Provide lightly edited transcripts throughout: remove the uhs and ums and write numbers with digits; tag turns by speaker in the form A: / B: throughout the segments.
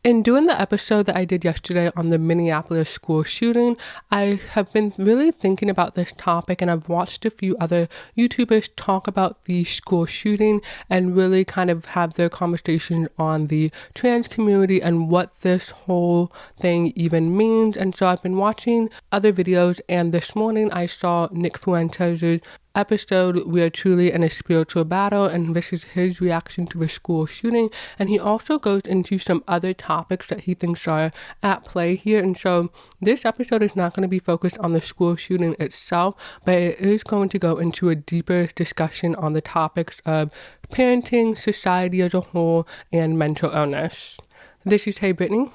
A: In doing the episode that I did yesterday on the Minneapolis school shooting, I have been really thinking about this topic, and I've watched a few other YouTubers talk about the school shooting and really kind of have their conversation on the trans community and what this whole thing even means. And so I've been watching other videos, and this morning I saw Nick Fuentes' episode, We Are Truly in a Spiritual Battle, and this is his reaction to the school shooting, and he also goes into some other topics that he thinks are at play here. And so this episode is not going to be focused on the school shooting itself, but it is going to go into a deeper discussion on the topics of parenting, society as a whole, and mental illness. This is Hey Brittany.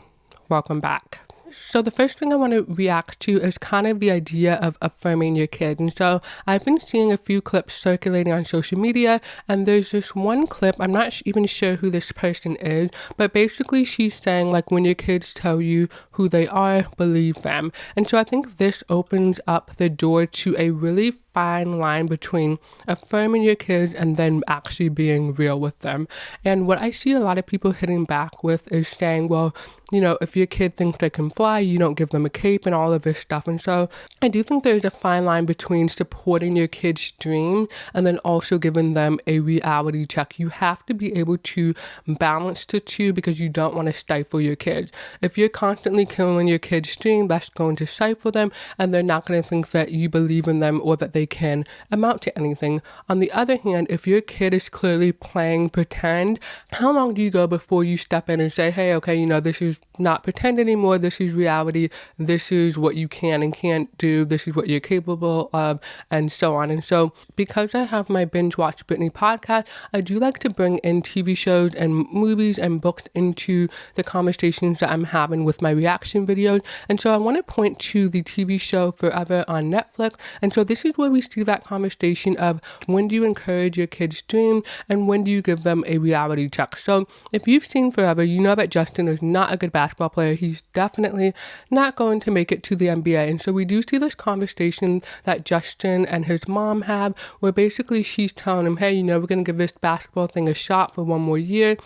A: Welcome back. So the first thing I want to react to is kind of the idea of affirming your kid. And so I've been seeing a few clips circulating on social media, and there's this one clip, I'm not even sure who this person is, but basically she's saying, like, when your kids tell you who they are, believe them. And so I think this opens up the door to a really fine line between affirming your kids and then actually being real with them. And what I see a lot of people hitting back with is saying, well, you know, if your kid thinks they can fly, you don't give them a cape and all of this stuff. And so I do think there's a fine line between supporting your kid's dream and then also giving them a reality check. You have to be able to balance the two because you don't want to stifle your kids. If you're constantly killing your kid's dream, that's going to stifle them, and they're not going to think that you believe in them or that they can amount to anything. On the other hand, if your kid is clearly playing pretend, how long do you go before you step in and say, hey, okay, you know, this is not pretend anymore, this is reality, this is what you can and can't do, this is what you're capable of, and so on. And so because I have my Binge Watch Brittany podcast, I do like to bring in TV shows and movies and books into the conversations that I'm having with my reaction videos. And so I want to point to the TV show Forever on Netflix. And so this is where we see that conversation of when do you encourage your kids' dream and when do you give them a reality check. So if you've seen Forever, you know that Justin is not a good basketball player. He's definitely not going to make it to the NBA. And so we do see this conversation that Justin and his mom have where basically she's telling him, hey, you know, we're going to give this basketball thing a shot for one more year.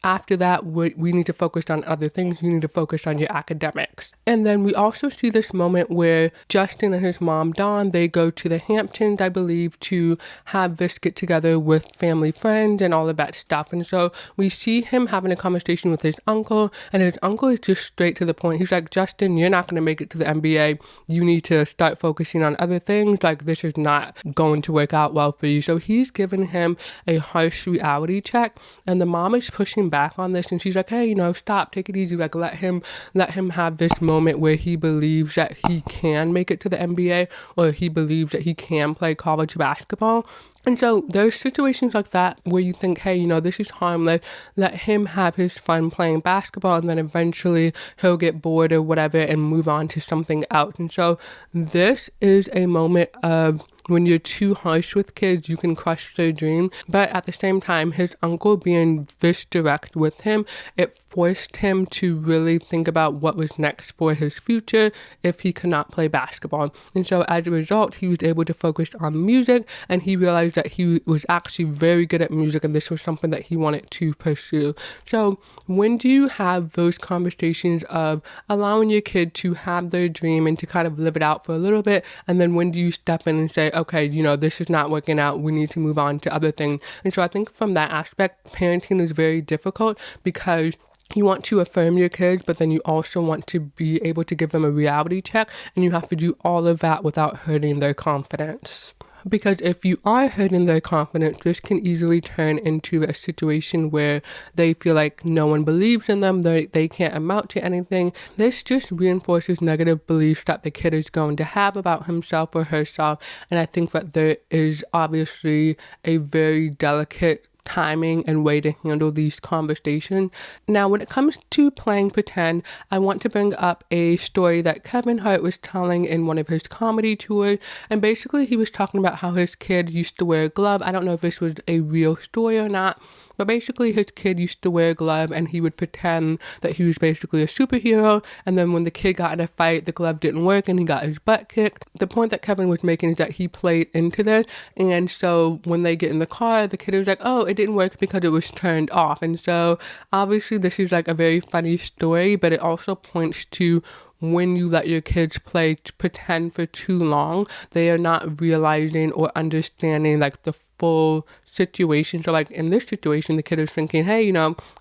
A: After that, we need to focus on other things. You need to focus on your academics. And then we also see this moment where Justin and his mom, Dawn, they go to the Hamptons, I believe, to have this get together with family friends and all of that stuff. And so we see him having a conversation with his uncle, and his uncle is just straight to the point. He's like, Justin, you're not going to make it to the NBA. You need to start focusing on other things. Like, this is not going to work out well for you. So he's giving him a harsh reality check, and the mom is pushing back on this, and she's like, hey, you know, stop, take it easy, like let him have this moment where he believes that he can make it to the NBA, or he believes that he can play college basketball. And so there's situations like that where you think, hey, you know, this is harmless, let him have his fun playing basketball, and then eventually he'll get bored or whatever and move on to something else. And so this is a moment of when you're too harsh with kids, you can crush their dream. But at the same time, his uncle being this direct with him, it forced him to really think about what was next for his future if he could not play basketball. And so as a result, he was able to focus on music, and he realized that he was actually very good at music, and this was something that he wanted to pursue. So when do you have those conversations of allowing your kid to have their dream and to kind of live it out for a little bit, and then when do you step in and say, okay, you know, this is not working out, we need to move on to other things? And so I think from that aspect, parenting is very difficult because you want to affirm your kids, but then you also want to be able to give them a reality check, and you have to do all of that without hurting their confidence. Because if you are hurting their confidence, this can easily turn into a situation where they feel like no one believes in them, they can't amount to anything. This just reinforces negative beliefs that the kid is going to have about himself or herself. And I think that there is obviously a very delicate timing and way to handle these conversations. Now, when it comes to playing pretend, I want to bring up a story that Kevin Hart was telling in one of his comedy tours. And basically, he was talking about how his kid used to wear a glove. I don't know if this was a real story or not, But basically his kid used to wear a glove and he would pretend that he was basically a superhero, and then when the kid got in a fight, the glove didn't work and he got his butt kicked. The point that Kevin was making is that he played into this, and so when they get in the car, the kid was like, oh, it didn't work because it was turned off. And so obviously this is like a very funny story, but it also points to when you let your kids play pretend for too long, they are not realizing or understanding like the full situation. So like in this situation, the kid is thinking, hey,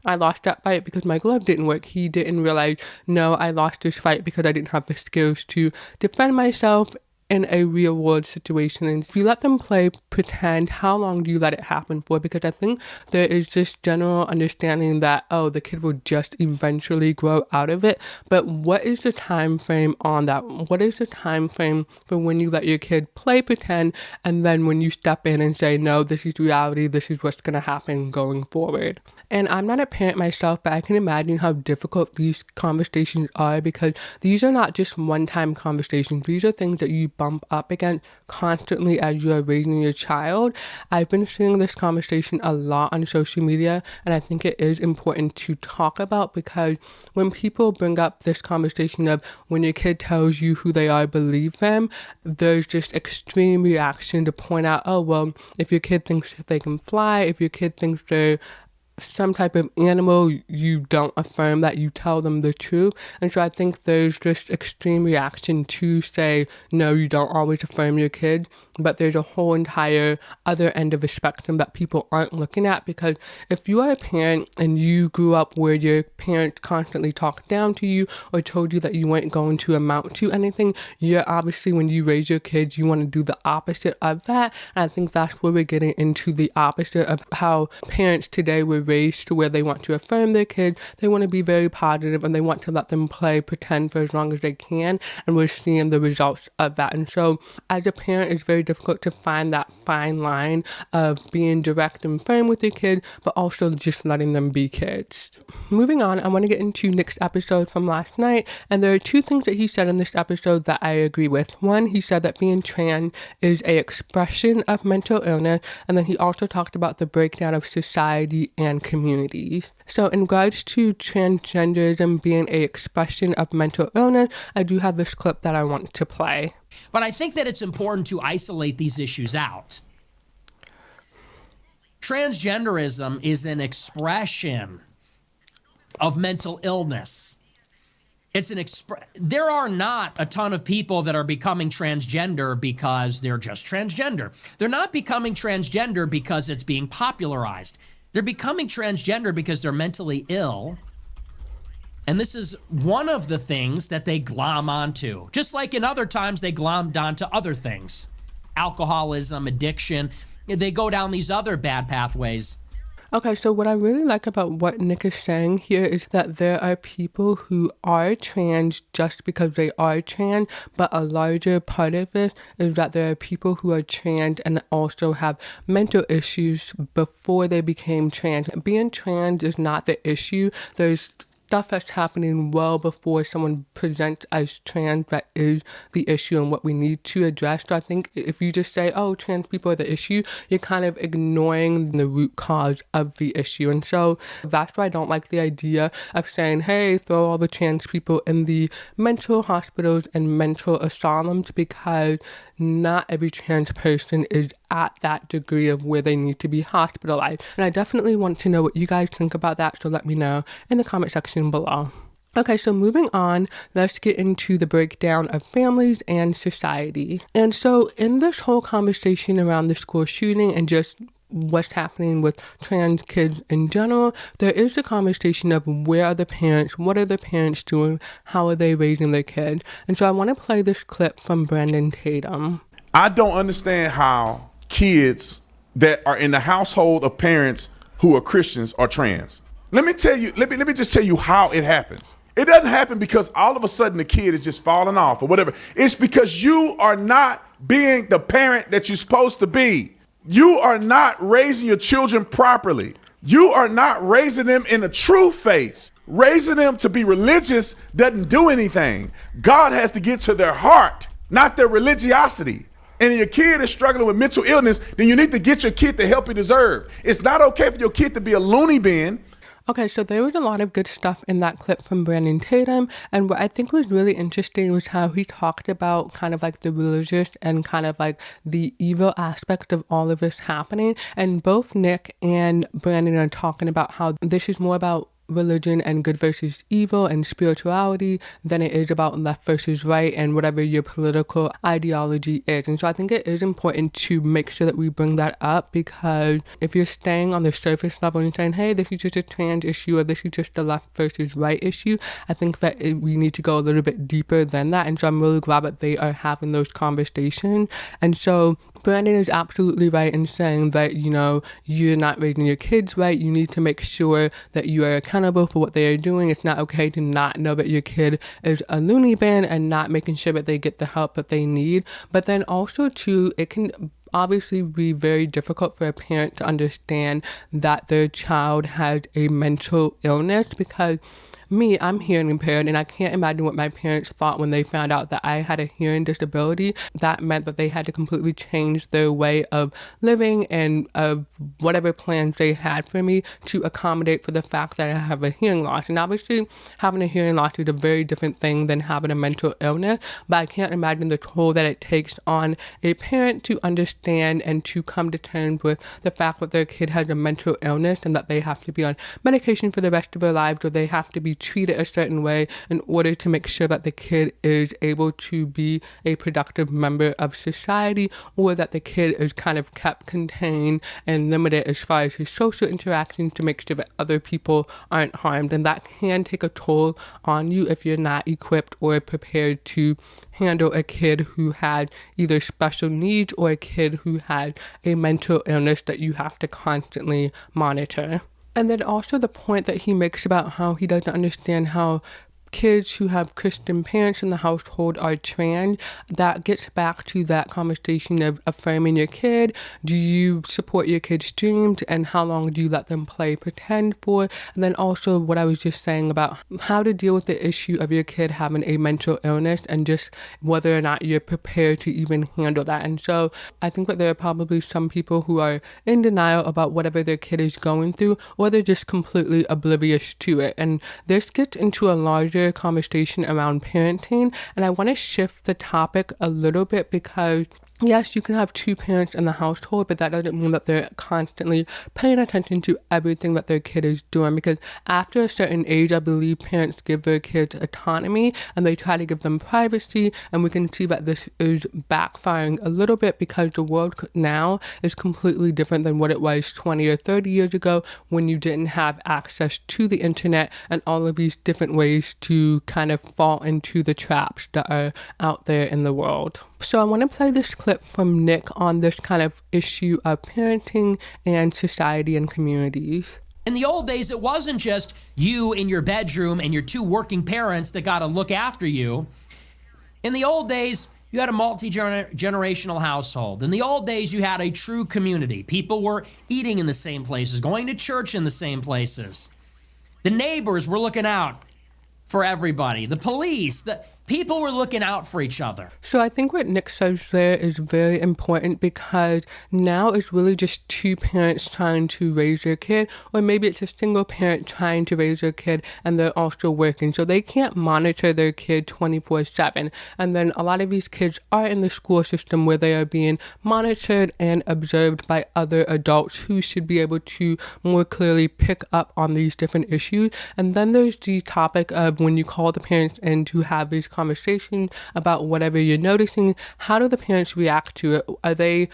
A: I lost that fight because my glove didn't work. He didn't realize, no, I lost this fight because I didn't have the skills to defend myself in a real world situation. And if you let them play pretend, how long do you let it happen for? Because I think there is this general understanding that, oh, the kid will just eventually grow out of it. But what is the time frame on that? What is the time frame for when you let your kid play pretend, and then when you step in and say, no, this is reality, this is what's going to happen going forward? And I'm not a parent myself, but I can imagine how difficult these conversations are, because these are not just one-time conversations. These are things that you bump up against constantly as you are raising your child. I've been seeing this conversation a lot on social media, and I think it is important to talk about, because when people bring up this conversation of when your kid tells you who they are, believe them, there's just extreme reaction to point out, oh, well, if your kid thinks they can fly, if your kid thinks they're some type of animal, you don't affirm that, you tell them the truth. And so I think there's just extreme reaction to say, no, you don't always affirm your kid, but there's a whole entire other end of the spectrum that people aren't looking at. Because if you are a parent and you grew up where your parents constantly talked down to you or told you that you weren't going to amount to anything, you're obviously, when you raise your kids, you want to do the opposite of that. And I think that's where we're getting into the opposite of how parents today were raised, to where they want to affirm their kids, they want to be very positive, and they want to let them play pretend for as long as they can, and we're seeing the results of that. And so as a parent, it's very difficult to find that fine line of being direct and firm with your kid, but also just letting them be kids. Moving on, I want to get into Nick's episode from last night, and there are two things that he said in this episode that I agree with. One, he said that being trans is a expression of mental illness, and then he also talked about the breakdown of society and communities. So in regards to transgenderism being a expression of mental illness, I do have this clip that I want to play.
B: But I think that it's important to isolate these issues out. Transgenderism is an expression of mental illness. There are not a ton of people that are becoming transgender because they're just transgender. They're not becoming transgender because it's being popularized. They're becoming transgender because they're mentally ill. And this is one of the things that they glom onto. Just like in other times they glommed onto other things. Alcoholism, addiction. They go down these other bad pathways.
A: Okay, so what I really like about what Nick is saying here is that there are people who are trans just because they are trans, but a larger part of it is that there are people who are trans and also have mental issues before they became trans. Being trans is not the issue. There's stuff that's happening well before someone presents as trans that is the issue and what we need to address. So I think if you just say, oh, trans people are the issue, you're kind of ignoring the root cause of the issue. And so that's why I don't like the idea of saying, hey, throw all the trans people in the mental hospitals and mental asylums, because not every trans person is at that degree of where they need to be hospitalized. And I definitely want to know what you guys think about that, so let me know in the comment section below. Okay, so moving on, let's get into the breakdown of families and society. And so in this whole conversation around the school shooting and just what's happening with trans kids in general, there is the conversation of where are the parents, what are the parents doing, how are they raising their kids. And so I want to play this clip from Brandon Tatum.
C: I don't understand how kids that are in the household of parents who are Christians are trans. Let me just tell you how it happens. It doesn't happen because all of a sudden the kid is just falling off or whatever. It's because you are not being the parent that you're supposed to be. You are not raising your children properly. You are not raising them in a true faith. Raising them to be religious doesn't do anything. God has to get to their heart, not their religiosity. and your kid is struggling with mental illness, then you need to get your kid the help he deserves. It's not okay for your kid to be a loony bin.
A: Okay, so there was a lot of good stuff in that clip from Brandon Tatum, and what I think was really interesting was how he talked about kind of like the religious and kind of like the evil aspect of all of this happening, and both Nick and Brandon are talking about how this is more about religion and good versus evil and spirituality than it is about left versus right and whatever your political ideology is. And so I think it is important to make sure that we bring that up, because if you're staying on the surface level and saying, hey, this is just a trans issue or this is just a left versus right issue, I think that we need to go a little bit deeper than that. And so I'm really glad that they are having those conversations. And so Brandon is absolutely right in saying that, you know, you're not raising your kids right. You need to make sure that you are accountable for what they are doing. It's not okay to not know that your kid is a loony bin and not making sure that they get the help that they need. But then also, too, it can obviously be very difficult for a parent to understand that their child has a mental illness, because I'm hearing impaired, and I can't imagine what my parents thought when they found out that I had a hearing disability. That meant that they had to completely change their way of living and of whatever plans they had for me to accommodate for the fact that I have a hearing loss. And obviously, having a hearing loss is a very different thing than having a mental illness, but I can't imagine the toll that it takes on a parent to understand and to come to terms with the fact that their kid has a mental illness and that they have to be on medication for the rest of their lives, or they have to be treated a certain way in order to make sure that the kid is able to be a productive member of society, or that the kid is kind of kept contained and limited as far as his social interactions to make sure that other people aren't harmed. And that can take a toll on you if you're not equipped or prepared to handle a kid who had either special needs or a kid who had a mental illness that you have to constantly monitor. And then also the point that he makes about how he doesn't understand how kids who have Christian parents in the household are trans, that gets back to that conversation of affirming your kid. Do you support your kid's dreams, and how long do you let them play pretend for? And then also what I was just saying about how to deal with the issue of your kid having a mental illness, and just whether or not you're prepared to even handle that. And so I think that there are probably some people who are in denial about whatever their kid is going through, or they're just completely oblivious to it. And this gets into a larger conversation around parenting, and I want to shift the topic a little bit, because yes, you can have two parents in the household, but that doesn't mean that they're constantly paying attention to everything that their kid is doing, because after a certain age, I believe parents give their kids autonomy and they try to give them privacy, and we can see that this is backfiring a little bit, because the world now is completely different than what it was 20 or 30 years ago, when you didn't have access to the internet and all of these different ways to kind of fall into the traps that are out there in the world. So I want to play this clip from Nick on this kind of issue of parenting and society and communities.
B: In the old days, it wasn't just you in your bedroom and your two working parents that got to look after you. In the old days, you had a multi-generational household. In the old days, you had a true community. People were eating in the same places, going to church in the same places. The neighbors were looking out for everybody. The police, people were looking out for each other.
A: So I think what Nick says there is very important, because now it's really just two parents trying to raise their kid, or maybe it's a single parent trying to raise their kid and they're also working. So they can't monitor their kid 24/7. And then a lot of these kids are in the school system where they are being monitored and observed by other adults who should be able to more clearly pick up on these different issues. And then there's the topic of when you call the parents in to have these conversation about whatever you're noticing, how do the parents react to it? Are they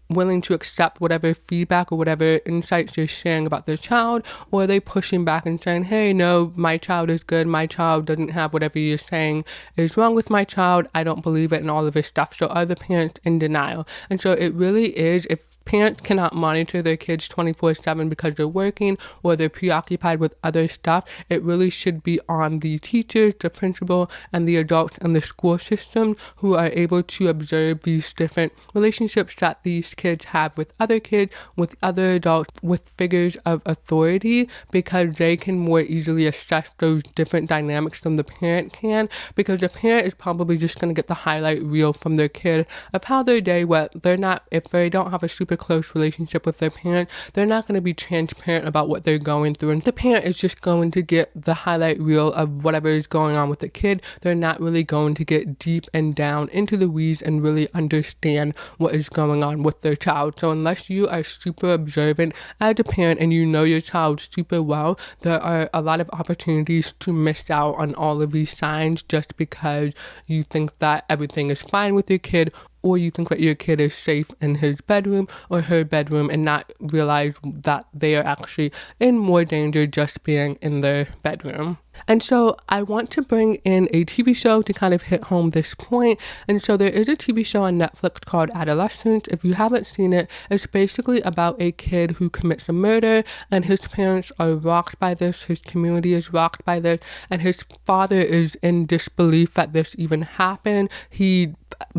A: willing to accept whatever feedback or whatever insights you're sharing about their child, or are they pushing back and saying, hey, no, my child is good, my child doesn't have whatever you're saying is wrong with my child, I don't believe it, and all of this stuff? So are the parents in denial? And so it really is, if parents cannot monitor their kids 24/7 because they're working or they're preoccupied with other stuff. It really should be on the teachers, the principal, and the adults in the school system who are able to observe these different relationships that these kids have with other kids, with other adults, with figures of authority, because they can more easily assess those different dynamics than the parent can, because the parent is probably just going to get the highlight reel from their kid of how their day went. If they don't have a super close relationship with their parent, they're not going to be transparent about what they're going through, and the parent is just going to get the highlight reel of whatever is going on with the kid. They're not really going to get deep and down into the weeds and really understand what is going on with their child. So unless you are super observant as a parent and you know your child super well, there are a lot of opportunities to miss out on all of these signs just because you think that everything is fine with your kid, or you think that your kid is safe in his bedroom or her bedroom, and not realize that they are actually in more danger just being in their bedroom. And so I want to bring in a TV show to kind of hit home this point. And so there is a TV show on Netflix called Adolescence. If you haven't seen it, it's basically about a kid who commits a murder, and his parents are rocked by this, his community is rocked by this, and his father is in disbelief that this even happened. He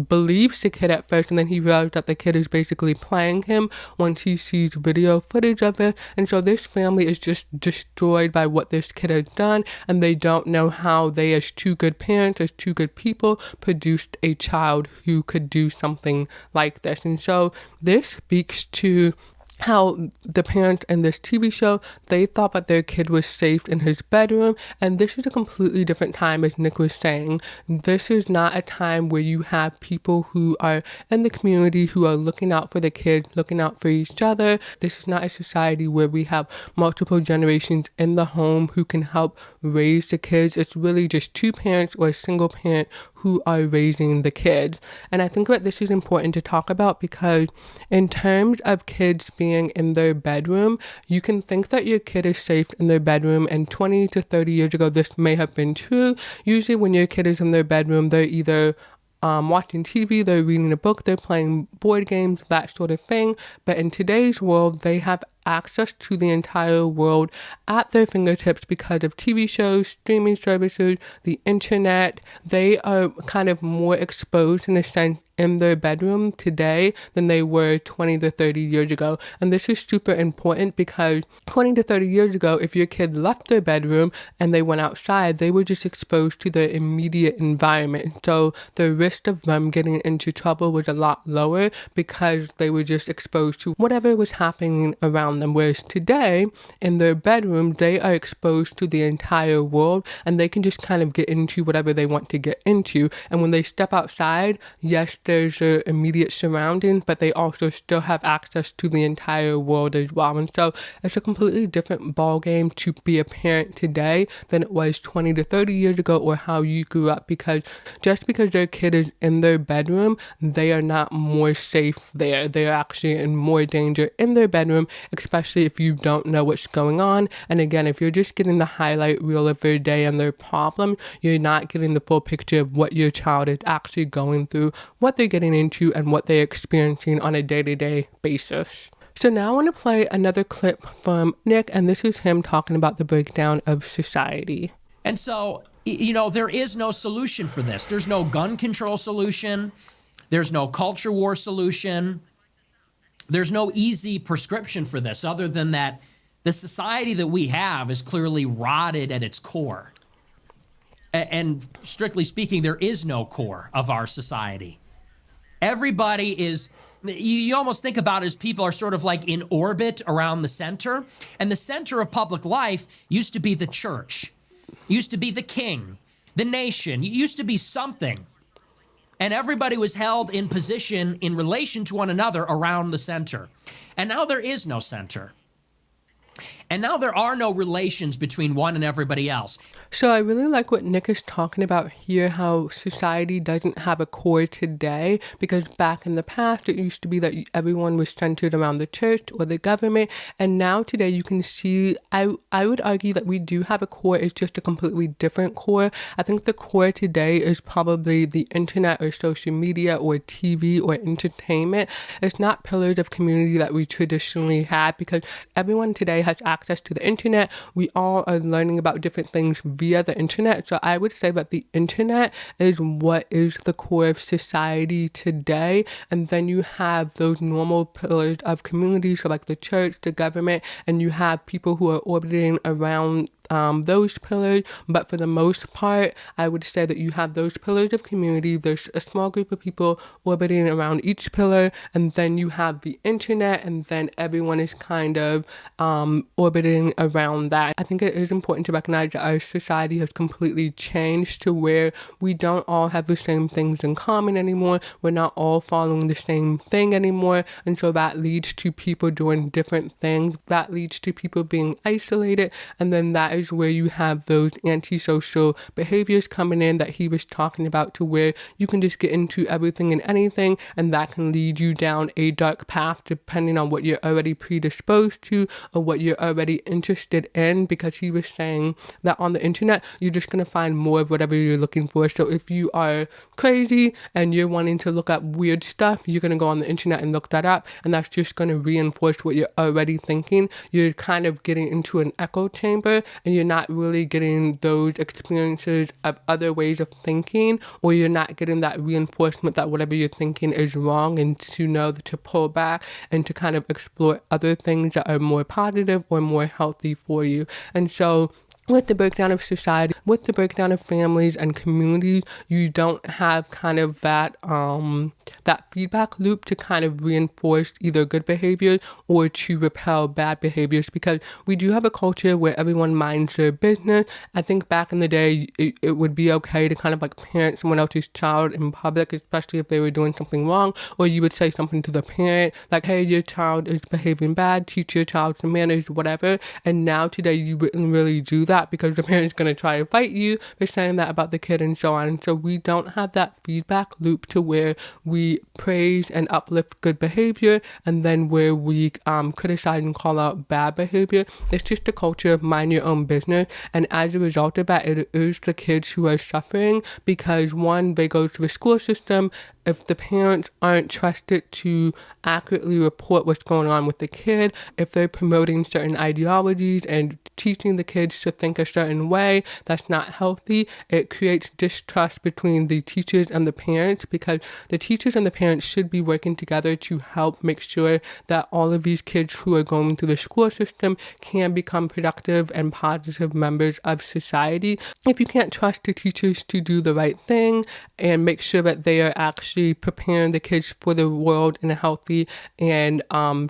A: believes the kid at first, and then he realizes that the kid is basically playing him once he sees video footage of it. And so this family is just destroyed by what this kid has done, and they don't know how they, as two good parents, as two good people, produced a child who could do something like this. And so this speaks to how the parents in this TV show, they thought that their kid was safe in his bedroom, and this is a completely different time, as Nick was saying. This is not a time where you have people who are in the community who are looking out for the kids, looking out for each other. This is not a society where we have multiple generations in the home who can help raise the kids. It's really just two parents or a single parent who are raising the kids. And I think that this is important to talk about, because in terms of kids being in their bedroom, you can think that your kid is safe in their bedroom, and 20 to 30 years ago this may have been true. Usually when your kid is in their bedroom, they're either watching TV, they're reading a book, they're playing board games, that sort of thing. But in today's world, they have access to the entire world at their fingertips because of TV shows, streaming services, the internet. They are kind of more exposed in a sense in their bedroom today than they were 20 to 30 years ago. And this is super important because 20 to 30 years ago, if your kid left their bedroom and they went outside, they were just exposed to their immediate environment. So the risk of them getting into trouble was a lot lower because they were just exposed to whatever was happening around them. Whereas today, in their bedroom, they are exposed to the entire world, and they can just kind of get into whatever they want to get into. And when they step outside, yes, there's their immediate surroundings, but they also still have access to the entire world as well. And so it's a completely different ball game to be a parent today than it was 20 to 30 years ago, or how you grew up, because just because their kid is in their bedroom, they are not more safe there. They are actually in more danger in their bedroom, especially if you don't know what's going on. And again, if you're just getting the highlight reel of their day and their problem, you're not getting the full picture of what your child is actually going through, what they're getting into, and what they're experiencing on a day-to-day basis. So now I want to play another clip from Nick, and this is him talking about the breakdown of society.
B: And so, there is no solution for this. There's no gun control solution. There's no culture war solution. There's no easy prescription for this, other than that the society that we have is clearly rotted at its core. And strictly speaking, there is no core of our society. Everybody is, you almost think about it as people are sort of like in orbit around the center. And the center of public life used to be the church, used to be the king, the nation, it used to be something. And everybody was held in position in relation to one another around the center. And now there is no center. And now there are no relations between one and everybody else.
A: So I really like what Nick is talking about here, how society doesn't have a core today, because back in the past, it used to be that everyone was centered around the church or the government. And now today you can see, I would argue that we do have a core. It's just a completely different core. I think the core today is probably the internet or social media or TV or entertainment. It's not pillars of community that we traditionally had, because everyone today has access to the internet. We all are learning about different things via the internet. So I would say that the internet is what is the core of society today. And then you have those normal pillars of community, so like the church, the government, and you have people who are orbiting around those pillars. But for the most part, I would say that you have those pillars of community. There's a small group of people orbiting around each pillar, and then you have the internet, and then everyone is kind of orbiting around that. I think it is important to recognize that our society has completely changed to where we don't all have the same things in common anymore. We're not all following the same thing anymore, and so that leads to people doing different things. That leads to people being isolated, and then that is where you have those antisocial behaviors coming in that he was talking about, to where you can just get into everything and anything, and that can lead you down a dark path depending on what you're already predisposed to or what you're already interested in, because he was saying that on the internet you're just going to find more of whatever you're looking for. So if you are crazy and you're wanting to look up weird stuff, you're going to go on the internet and look that up, and that's just going to reinforce what you're already thinking. You're kind of getting into an echo chamber, and you're not really getting those experiences of other ways of thinking, or you're not getting that reinforcement that whatever you're thinking is wrong, and to know to pull back and to kind of explore other things that are more positive or more healthy for you. And so with the breakdown of society, with the breakdown of families and communities, you don't have kind of that that feedback loop to kind of reinforce either good behaviors or to repel bad behaviors, because we do have a culture where everyone minds their business. I think back in the day, it would be okay to kind of like parent someone else's child in public, especially if they were doing something wrong, or you would say something to the parent like, hey, your child is behaving bad, teach your child some manners, whatever. And now today you wouldn't really do that, because the parent's going to try to fight you for saying that about the kid and so on. And so we don't have that feedback loop to where we praise and uplift good behavior, and then where we criticize and call out bad behavior. It's just a culture of mind your own business, and as a result of that, it is the kids who are suffering, because one, they go to the school system. If the parents aren't trusted to accurately report what's going on with the kid, if they're promoting certain ideologies and teaching the kids to think a certain way that's not healthy, it creates distrust between the teachers and the parents, because the teachers and the parents should be working together to help make sure that all of these kids who are going through the school system can become productive and positive members of society. If you can't trust the teachers to do the right thing and make sure that they are actually preparing the kids for the world in a healthy and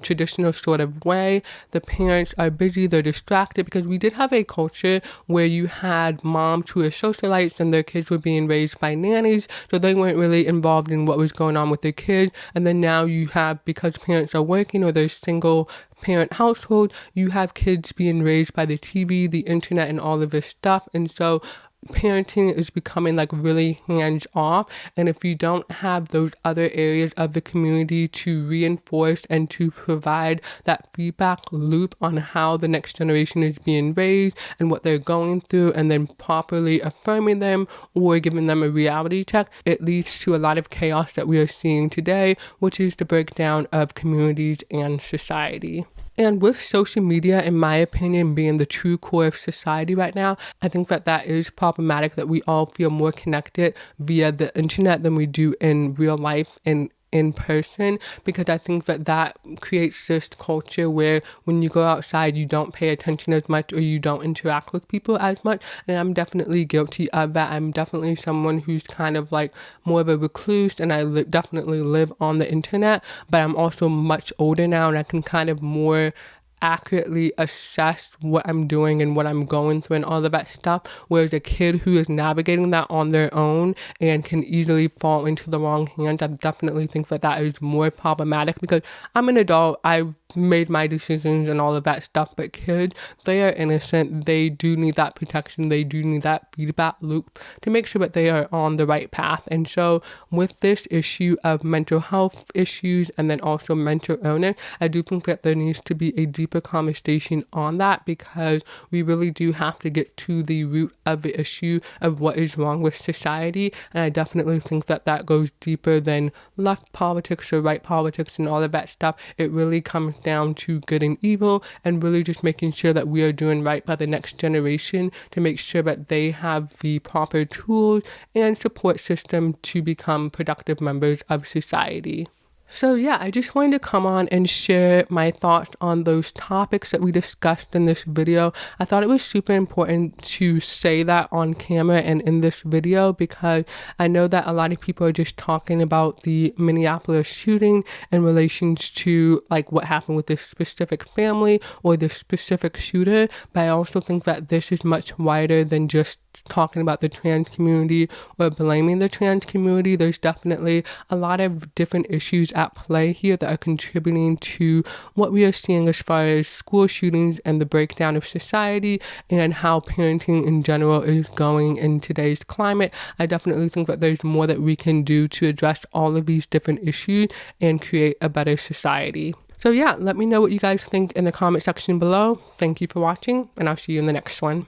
A: traditional sort of way, the parents are busy, they're distracted, because we did have a culture where you had moms who were socialites and their kids were being raised by nannies, so they weren't really involved in what was going on with their kids. And then now you have, because parents are working or they're single parent household, you have kids being raised by the TV, the internet, and all of this stuff. And so parenting is becoming like really hands off, and if you don't have those other areas of the community to reinforce and to provide that feedback loop on how the next generation is being raised and what they're going through, and then properly affirming them or giving them a reality check, it leads to a lot of chaos that we are seeing today, which is the breakdown of communities and society. And with social media, in my opinion, being the true core of society right now, I think that that is problematic, that we all feel more connected via the internet than we do in real life and in person, because I think that that creates this culture where when you go outside, you don't pay attention as much, or you don't interact with people as much. And I'm definitely guilty of that. I'm definitely someone who's kind of like more of a recluse, and I definitely live on the internet, but I'm also much older now, and I can kind of more accurately assess what I'm doing and what I'm going through and all of that stuff, whereas a kid who is navigating that on their own and can easily fall into the wrong hands, I definitely think that that is more problematic, because I'm an adult. I made my decisions and all of that stuff, but kids, they are innocent. They do need that protection. They do need that feedback loop to make sure that they are on the right path. And so with this issue of mental health issues and then also mental illness, I do think that there needs to be a deeper conversation on that, because we really do have to get to the root of the issue of what is wrong with society. And I definitely think that that goes deeper than left politics or right politics and all of that stuff. It really comes down to good and evil, and really just making sure that we are doing right by the next generation to make sure that they have the proper tools and support system to become productive members of society. So yeah, I just wanted to come on and share my thoughts on those topics that we discussed in this video. I thought it was super important to say that on camera and in this video, because I know that a lot of people are just talking about the Minneapolis shooting in relations to like what happened with this specific family or this specific shooter, but I also think that this is much wider than just talking about the trans community or blaming the trans community. There's definitely a lot of different issues at play here that are contributing to what we are seeing as far as school shootings and the breakdown of society and how parenting in general is going in today's climate. I definitely think that there's more that we can do to address all of these different issues and create a better society. So yeah, let me know what you guys think in the comment section below. Thank you for watching, and I'll see you in the next one.